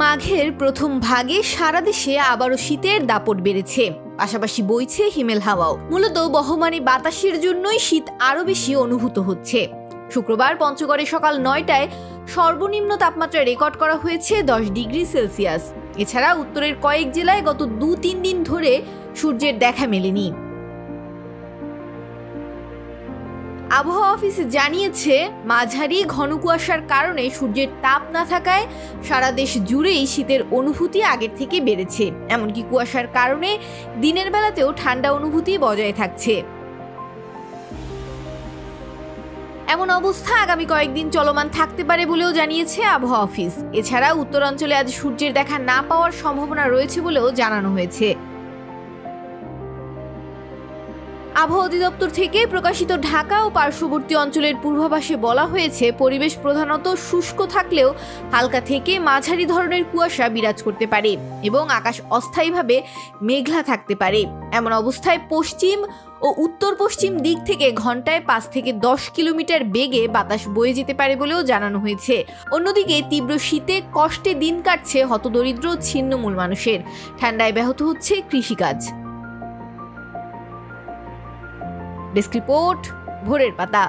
মাঘের প্রথম ভাগে সারা দেশে আবারও শীতের দাপট বেড়েছে, পাশাপাশি বইছে হিমেল হাওয়াও। মূলত বহমানি বাতাসের জন্যই শীত আরো বেশি অনুভূত হচ্ছে। শুক্রবার পঞ্চগড়ে সকাল 9টায় সর্বনিম্ন তাপমাত্রা রেকর্ড করা হয়েছে 10 ডিগ্রি সেলসিয়াস। এছাড়া উত্তরের কয়েক জেলায় গত 2-3 দিন ধরে সূর্যের দেখা মেলেনি। আবহাওয়া অফিস জানিয়েছে, মাঝারি ঘন কুয়াশার কারণে সূর্যের তাপ না থাকায় সারা দেশ জুড়েই শীতের অনুভূতি আগের থেকে বেড়েছে। এমনকি কুয়াশার কারণে দিনের বেলাতেও ঠান্ডা অনুভূতি বজায় থাকছে। এমন অবস্থা আগামী কয়েকদিন চলমান থাকতে পারে বলেও জানিয়েছে আবহাওয়া অফিস। এছাড়া উত্তরাঞ্চলে আজ সূর্যের দেখা না পাওয়ার সম্ভাবনা রয়েছে বলেও জানানো হয়েছে। আবহাওয়া অধিদপ্তর থেকে প্রকাশিত ঢাকা ও পার্শ্ববর্তী অঞ্চলের পূর্বাভাসে বলা হয়েছে, পরিবেশ প্রধানত শুষ্ক থাকলেও হালকা থেকে মাঝারি ধরনের কুয়াশা বিরাজ করতে পারে এবং আকাশ অস্থায়ীভাবে মেঘলা থাকতে পারে। এমন অবস্থায় পশ্চিম ও উত্তর পশ্চিম দিক থেকে ঘন্টায় 5 থেকে 10 কিলোমিটার বেগে বাতাস বয়ে যেতে পারে বলেও জানানো হয়েছে। অন্যদিকে তীব্র শীতে কষ্টে দিন কাটছে হতদরিদ্র ছিন্নমূল মানুষের। ঠান্ডায় ব্যাহত হচ্ছে কৃষিকাজ। ডেস্ক রিপোর্ট, ভোরের পাতা।